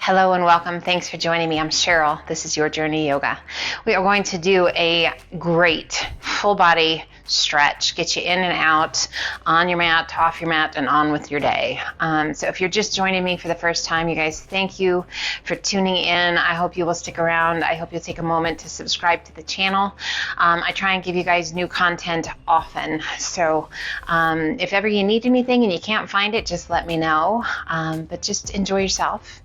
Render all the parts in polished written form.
Hello and welcome. Thanks for joining me. I'm Cheryl. This is Your Journey Yoga. We are going to do a great full body stretch, get you in and out, on your mat, off your mat, and on with your day. So if you're just joining me for the first time, you guys, thank you for tuning in. I hope you will stick around. I hope you'll take a moment to subscribe to the channel. I try and give you guys new content often. So if ever you need anything and you can't find it, just let me know. But just enjoy yourself.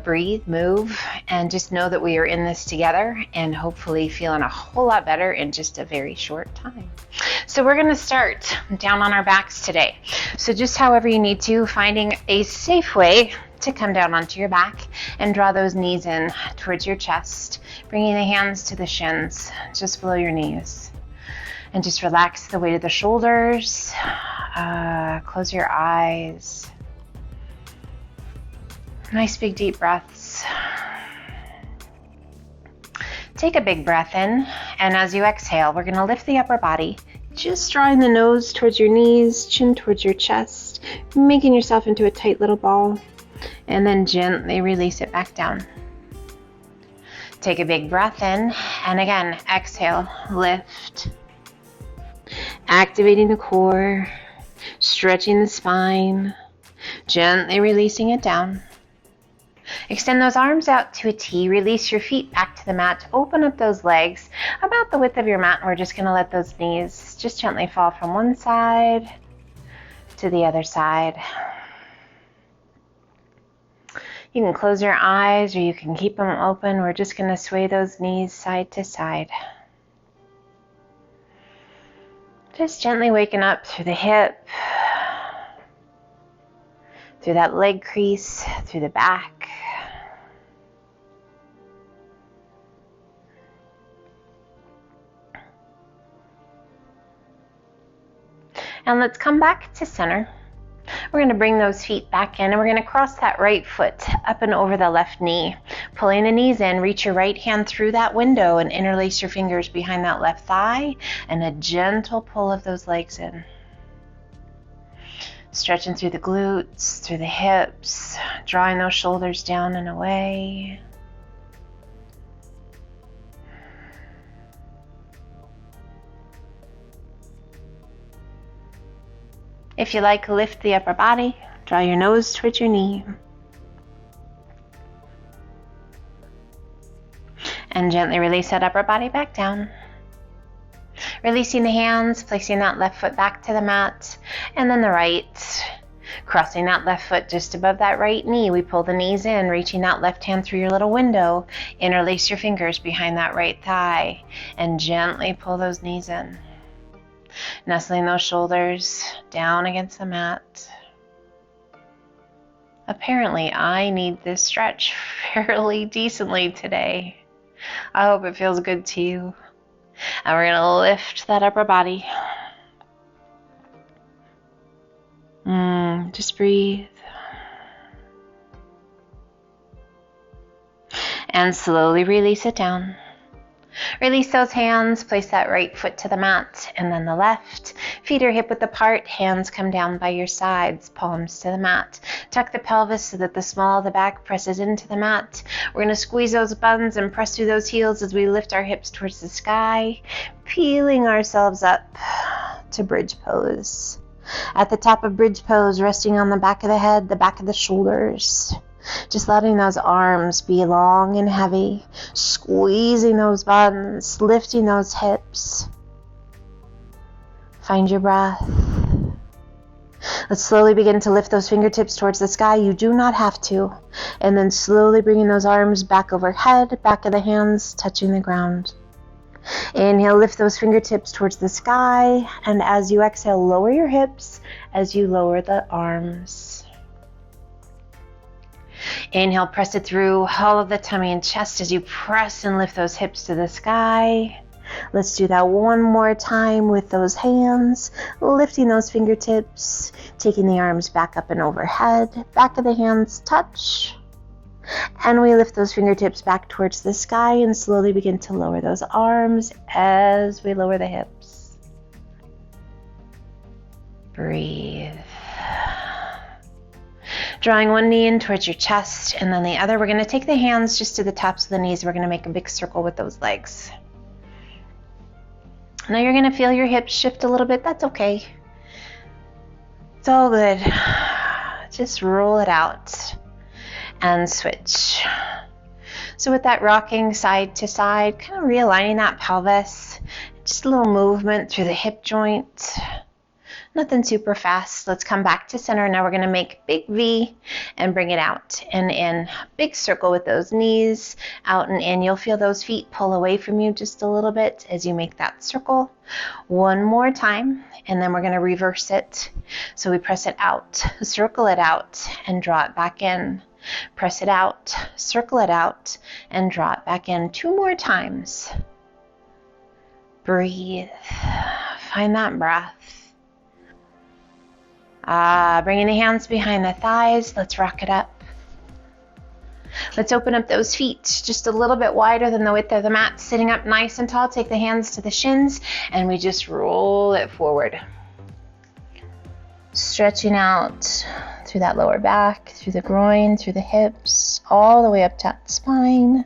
Breathe, move, and just know that we are in this together and hopefully feeling a whole lot better in just a very short time. So we're going to start down on our backs today. So just however you need to, finding a safe way to come down onto your back and draw those knees in towards your chest, bringing the hands to the shins just below your knees. And just relax the weight of the shoulders. Close your eyes. Nice big deep breaths. Take a big breath in, and as you exhale, we're going to lift the upper body, just drawing the nose towards your knees, chin towards your chest, making yourself into a tight little ball, and then gently release it back down. Take a big breath in, and again, exhale, lift, activating the core, stretching the spine, gently releasing it down. Extend those arms out to a T, release your feet back to the mat, open up those legs about the width of your mat, and we're just going to let those knees just gently fall from one side to the other side. You can close your eyes or you can keep them open. We're just going to sway those knees side to side. Just gently waking up through the hip, through that leg crease, through the back. And let's come back to center. We're going to bring those feet back in and we're going to cross that right foot up and over the left knee. Pulling the knees in, reach your right hand through that window and interlace your fingers behind that left thigh and a gentle pull of those legs in. Stretching through the glutes, through the hips, drawing those shoulders down and away. If you like, lift the upper body, draw your nose towards your knee. And gently release that upper body back down. Releasing the hands, placing that left foot back to the mat, and then the right. Crossing that left foot just above that right knee, we pull the knees in, reaching that left hand through your little window, interlace your fingers behind that right thigh, and gently pull those knees in. Nestling those shoulders down against the mat. Apparently, I need this stretch fairly decently today. I hope it feels good to you. And we're going to lift that upper body. Just breathe. And slowly release it down. Release those hands, place that right foot to the mat and then the left. Feet are hip width apart, hands come down by your sides, palms to the mat. Tuck the pelvis so that the small of the back presses into the mat. We're going to squeeze those buns and press through those heels as we lift our hips towards the sky, peeling ourselves up to bridge pose. At the top of bridge pose, resting on the back of the head, the back of the shoulders. Just letting those arms be long and heavy, squeezing those buns, lifting those hips. Find your breath. Let's slowly begin to lift those fingertips towards the sky. You do not have to. And then slowly bringing those arms back overhead, back of the hands touching the ground. Inhale, lift those fingertips towards the sky. And as you exhale, lower your hips as you lower the arms. Inhale, press it through all of the tummy and chest as you press and lift those hips to the sky. Let's do that one more time with those hands, lifting those fingertips, taking the arms back up and overhead, back of the hands touch. And we lift those fingertips back towards the sky and slowly begin to lower those arms as we lower the hips. Breathe. Drawing one knee in towards your chest and then the other. We're going to take the hands just to the tops of the knees. We're going to make a big circle with those legs. Now you're going to feel your hips shift a little bit. That's okay. It's all good. Just roll it out and switch. So with that rocking side to side, kind of realigning that pelvis, just a little movement through the hip joint. Nothing super fast. Let's come back to center. Now we're going to make a big V and bring it out and in. Big circle with those knees, out and in. You'll feel those feet pull away from you just a little bit as you make that circle. One more time, and then we're going to reverse it. So we press it out, circle it out, and draw it back in. Press it out, circle it out, and draw it back in. 2 more times. Breathe. Find that breath. Bringing the hands behind the thighs. Let's rock it up. Let's open up those feet just a little bit wider than the width of the mat. Sitting up nice and tall. Take the hands to the shins and we just roll it forward. Stretching out through that lower back, through the groin, through the hips, all the way up to that spine.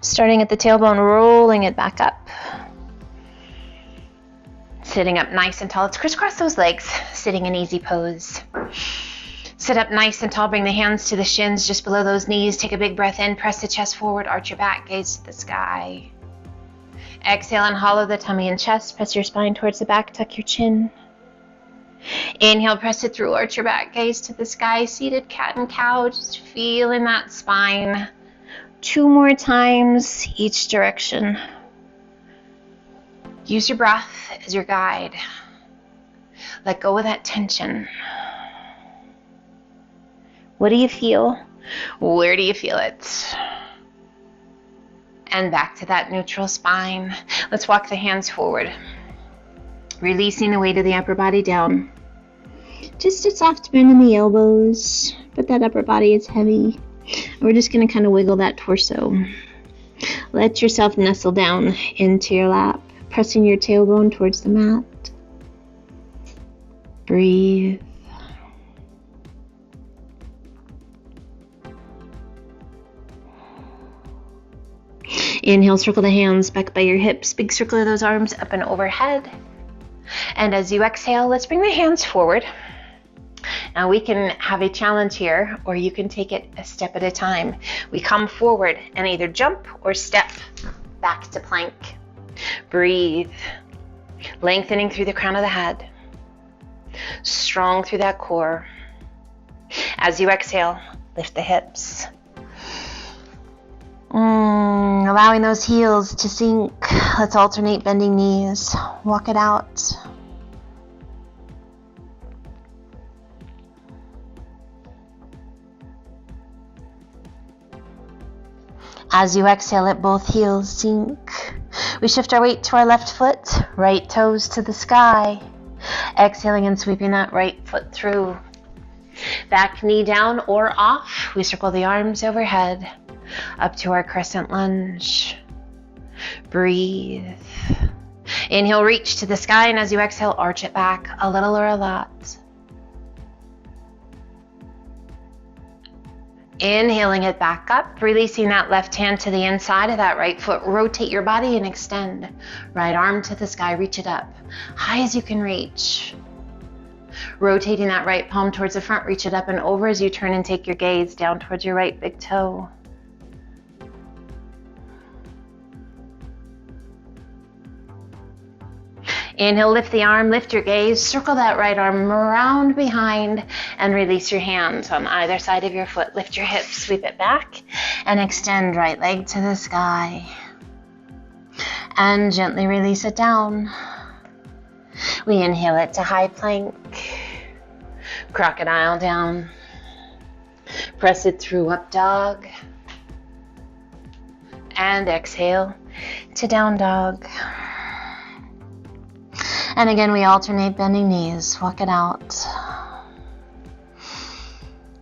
Starting at the tailbone, rolling it back up. Sitting up nice and tall. Let's crisscross those legs, sitting in easy pose. Sit up nice and tall, bring the hands to the shins just below those knees. Take a big breath in, press the chest forward, arch your back, gaze to the sky. Exhale and hollow the tummy and chest. Press your spine towards the back, tuck your chin. Inhale, press it through, arch your back, gaze to the sky. Seated cat and cow, just feeling that spine. 2 more times each direction. Use your breath as your guide. Let go of that tension. What do you feel? Where do you feel it? And back to that neutral spine. Let's walk the hands forward. Releasing the weight of the upper body down. Just a soft bend in the elbows, but that upper body is heavy. We're just going to kind of wiggle that torso. Let yourself nestle down into your lap, pressing your tailbone towards the mat. Breathe. Inhale, circle the hands back by your hips. Big circle of those arms up and overhead. And as you exhale, let's bring the hands forward. Now we can have a challenge here, or you can take it a step at a time. We come forward and either jump or step back to plank. Breathe. Lengthening through the crown of the head. Strong through that core. As you exhale, lift the hips. Allowing those heels to sink. Let's alternate bending knees. Walk it out. As you exhale, let both heels sink. We shift our weight to our left foot, right toes to the sky. Exhaling and sweeping that right foot through. Back knee down or off. We circle the arms overhead, up to our crescent lunge. Breathe. Inhale, reach to the sky, and as you exhale, arch it back a little or a lot. Inhaling it back up, releasing that left hand to the inside of that right foot. Rotate your body and extend. Right arm to the sky, reach it up. High as you can reach. Rotating that right palm towards the front, reach it up and over as you turn and take your gaze down towards your right big toe. Inhale, lift the arm, lift your gaze, circle that right arm around behind and release your hands on either side of your foot. Lift your hips, sweep it back and extend right leg to the sky. And gently release it down. We inhale it to high plank, crocodile down. Press it through up dog. And exhale to down dog. And again, we alternate bending knees. Walk it out.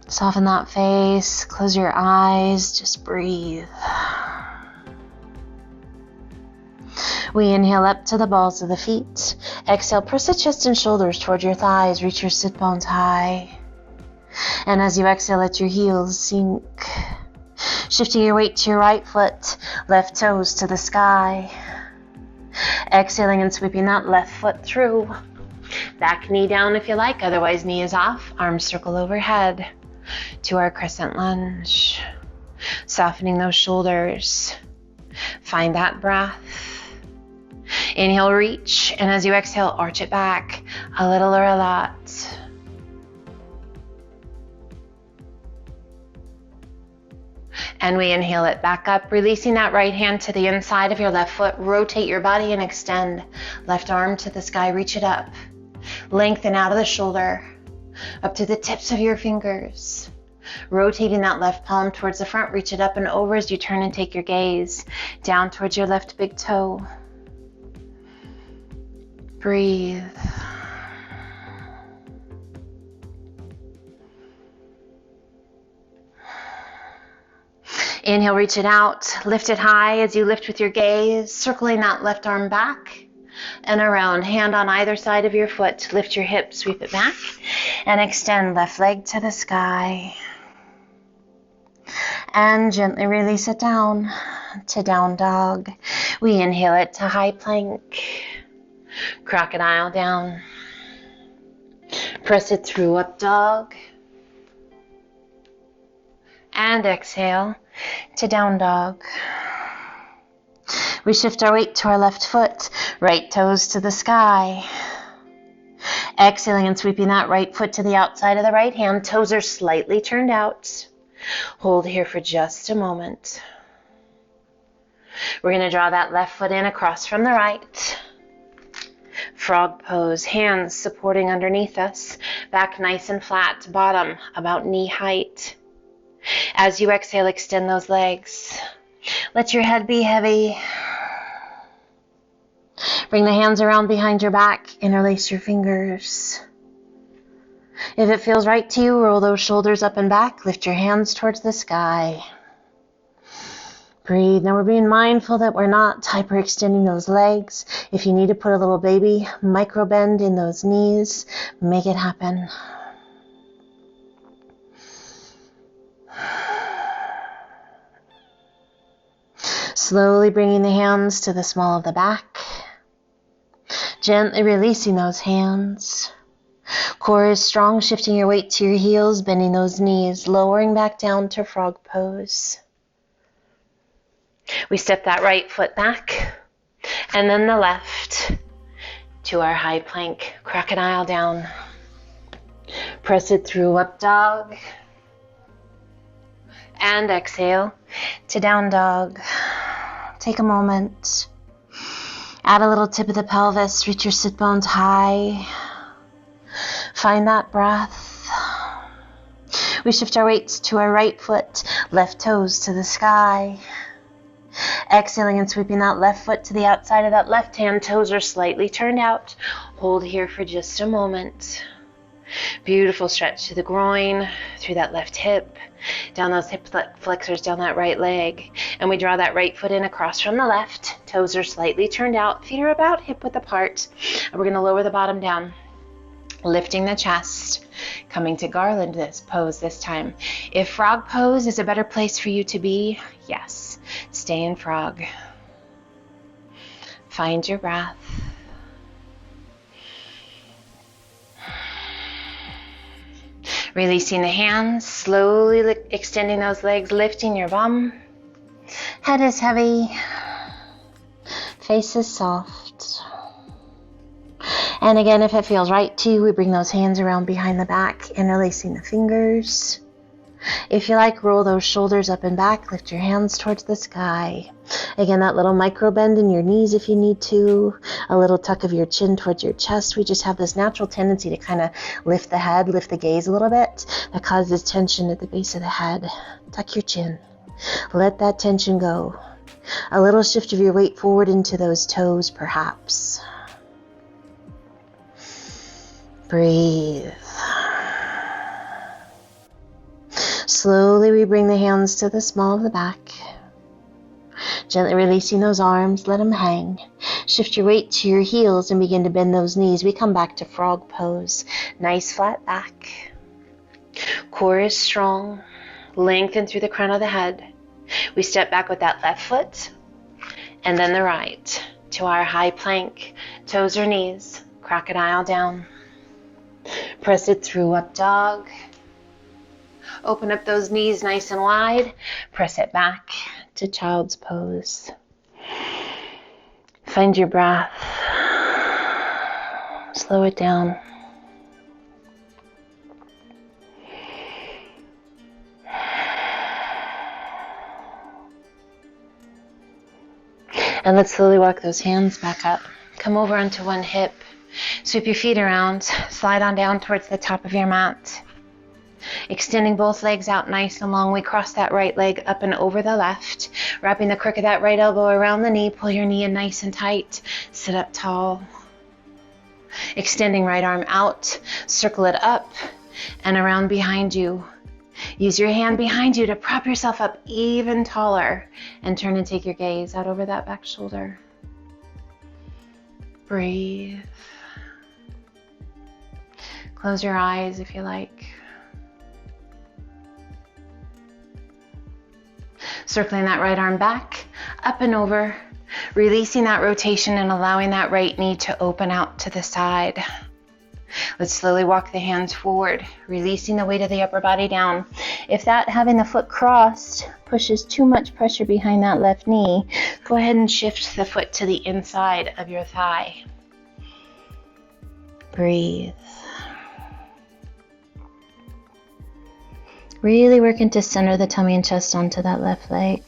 Soften that face. Close your eyes. Just breathe. We inhale up to the balls of the feet. Exhale, press the chest and shoulders toward your thighs. Reach your sit bones high. And as you exhale, let your heels sink. Shifting your weight to your right foot, left toes to the sky. Exhaling and sweeping that left foot through. Back knee down if you like, otherwise knee is off. Arms circle overhead to our crescent lunge. Softening those shoulders. Find that breath. Inhale, reach, and as you exhale, arch it back, a little or a lot. And we inhale it back up, releasing that right hand to the inside of your left foot. Rotate your body and extend. Left arm to the sky, reach it up. Lengthen out of the shoulder, up to the tips of your fingers. Rotating that left palm towards the front, reach it up and over as you turn and take your gaze down towards your left big toe. Breathe. Inhale, reach it out, lift it high as you lift with your gaze, circling that left arm back and around, hand on either side of your foot. Lift your hips, sweep it back, and extend left leg to the sky. And gently release it down to down dog. We inhale it to high plank, crocodile down. Press it through up dog. And exhale to down dog. We shift our weight to our left foot, right toes to the sky. Exhaling and sweeping that right foot to the outside of the right hand. Toes are slightly turned out. Hold here for just a moment. We're going to draw that left foot in across from the right. Frog pose, hands supporting underneath us. Back nice and flat, bottom about knee height. As you exhale, extend those legs. Let your head be heavy. Bring the hands around behind your back. Interlace your fingers. If it feels right to you, roll those shoulders up and back. Lift your hands towards the sky. Breathe. Now we're being mindful that we're not hyperextending those legs. If you need to put a little baby micro bend in those knees, make it happen. Slowly bringing the hands to the small of the back. Gently releasing those hands. Core is strong, shifting your weight to your heels, bending those knees, lowering back down to frog pose. We step that right foot back, and then the left to our high plank, crocodile down. Press it through up dog, and exhale to down dog. Take a moment. Add a little tip of the pelvis, reach your sit bones high. Find that breath. We shift our weights to our right foot, left toes to the sky. Exhaling and sweeping that left foot to the outside of that left hand. Toes are slightly turned out. Hold here for just a moment. Beautiful stretch to the groin, through that left hip, down those hip flexors, down that right leg. And we draw that right foot in across from the left. Toes are slightly turned out. Feet are about hip width apart. And we're going to lower the bottom down. Lifting the chest, coming to garland this pose this time. If frog pose is a better place for you to be, yes, stay in frog. Find your breath. Releasing the hands, slowly extending those legs, lifting your bum. Head is heavy, face is soft. And again, if it feels right to you, we bring those hands around behind the back, interlacing the fingers. If you like, roll those shoulders up and back, lift your hands towards the sky. Again, that little micro bend in your knees if you need to, a little tuck of your chin towards your chest. We just have this natural tendency to kind of lift the head, lift the gaze a little bit. That causes tension at the base of the head. Tuck your chin. Let that tension go. A little shift of your weight forward into those toes, perhaps. Breathe. Slowly we bring the hands to the small of the back. Gently releasing those arms, let them hang. Shift your weight to your heels and begin to bend those knees. We come back to frog pose. Nice flat back. Core is strong. Lengthen through the crown of the head. We step back with that left foot and then the right to our high plank. Toes or knees. Crocodile down. Press it through, up dog. Open up those knees nice and wide. Press it back to child's pose. Find your breath. Slow it down. And let's slowly walk those hands back up. Come over onto one hip. Sweep your feet around. Slide on down towards the top of your mat. Extending both legs out nice and long. We cross that right leg up and over the left. Wrapping the crook of that right elbow around the knee. Pull your knee in nice and tight. Sit up tall. Extending right arm out. Circle it up and around behind you. Use your hand behind you to prop yourself up even taller. And turn and take your gaze out over that back shoulder. Breathe. Close your eyes if you like. Circling that right arm back, up and over, releasing that rotation and allowing that right knee to open out to the side. Let's slowly walk the hands forward, releasing the weight of the upper body down. If that having the foot crossed pushes too much pressure behind that left knee, go ahead and shift the foot to the inside of your thigh. Breathe. Really working to center the tummy and chest onto that left leg.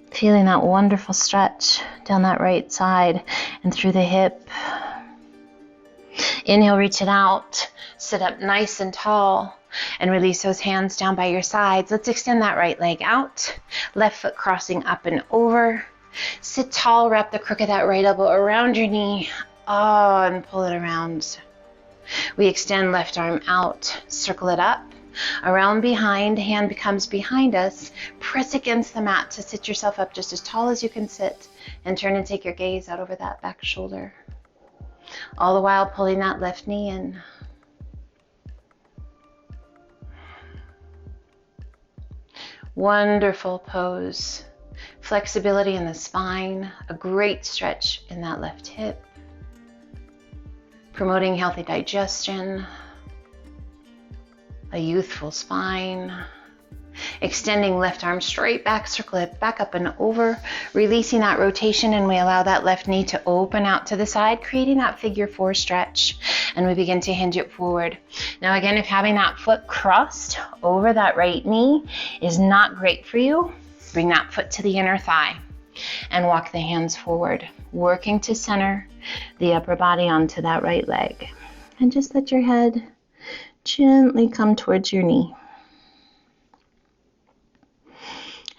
Feeling that wonderful stretch down that right side and through the hip. Inhale, reach it out. Sit up nice and tall and release those hands down by your sides. Let's extend that right leg out. Left foot crossing up and over. Sit tall, wrap the crook of that right elbow around your knee. And pull it around. We extend left arm out. Circle it up. Around behind, hand becomes behind us. Press against the mat to sit yourself up just as tall as you can sit. And turn and take your gaze out over that back shoulder. All the while pulling that left knee in. Wonderful pose. Flexibility in the spine. A great stretch in that left hip. Promoting healthy digestion. A youthful spine. Extending left arm straight back, circle it back up and over, releasing that rotation, and we allow that left knee to open out to the side, creating that figure 4 stretch, and we begin to hinge it forward. Now again, if having that foot crossed over that right knee is not great for you, bring that foot to the inner thigh and walk the hands forward, working to center the upper body onto that right leg. And just let your head gently come towards your knee.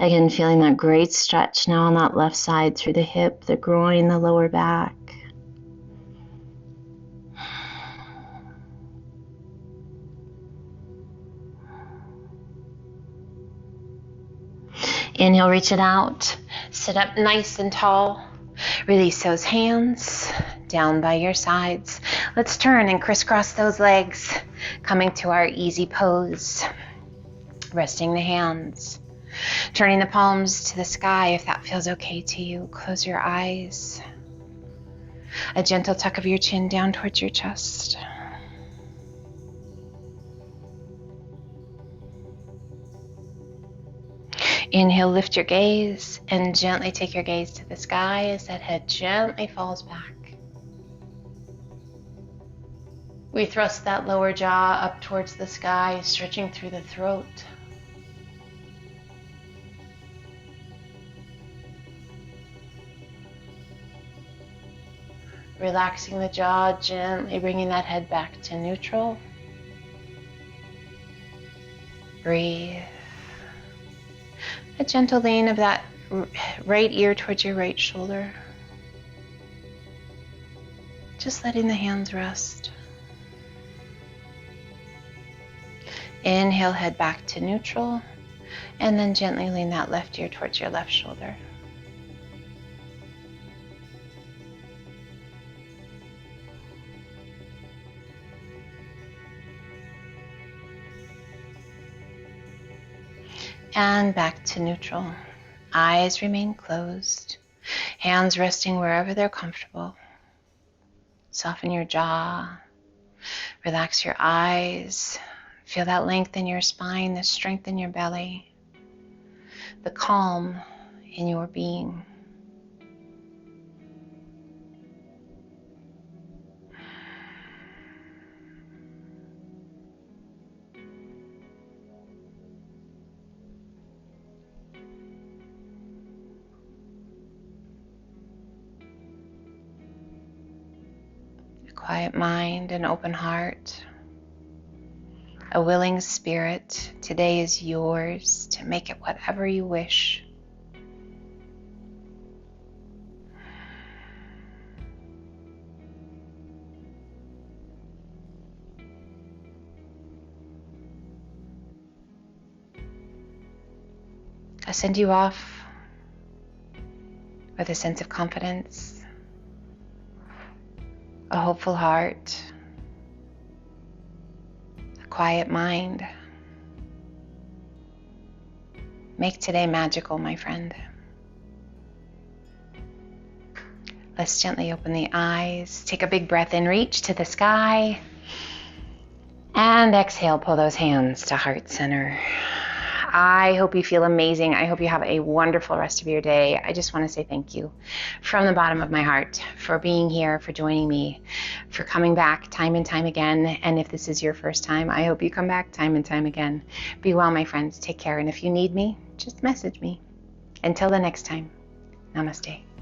Again, feeling that great stretch now on that left side through the hip, the groin, the lower back. Inhale, reach it out. Sit up nice and tall. Release those hands down by your sides. Let's turn and crisscross those legs, coming to our easy pose. Resting the hands. Turning the palms to the sky if that feels okay to you. Close your eyes. A gentle tuck of your chin down towards your chest. Inhale, lift your gaze and gently take your gaze to the sky as that head gently falls back. We thrust that lower jaw up towards the sky, stretching through the throat. Relaxing the jaw, gently bringing that head back to neutral. Breathe. A gentle lean of that right ear towards your right shoulder. Just letting the hands rest. Inhale, head back to neutral. And then gently lean that left ear towards your left shoulder. And back to neutral. Eyes remain closed. Hands resting wherever they're comfortable. Soften your jaw. Relax your eyes. Feel that length in your spine, the strength in your belly, the calm in your being. A quiet mind, an open heart, a willing spirit. Today is yours to make it whatever you wish. I send you off with a sense of confidence, a hopeful heart, a quiet mind. Make today magical, my friend. Let's gently open the eyes. Take a big breath in, reach to the sky. And exhale, pull those hands to heart center. I hope you feel amazing. I hope you have a wonderful rest of your day. I just want to say thank you from the bottom of my heart for being here, for joining me, for coming back time and time again. And if this is your first time, I hope you come back time and time again. Be well, my friends. Take care. And if you need me, just message me. Until the next time, namaste.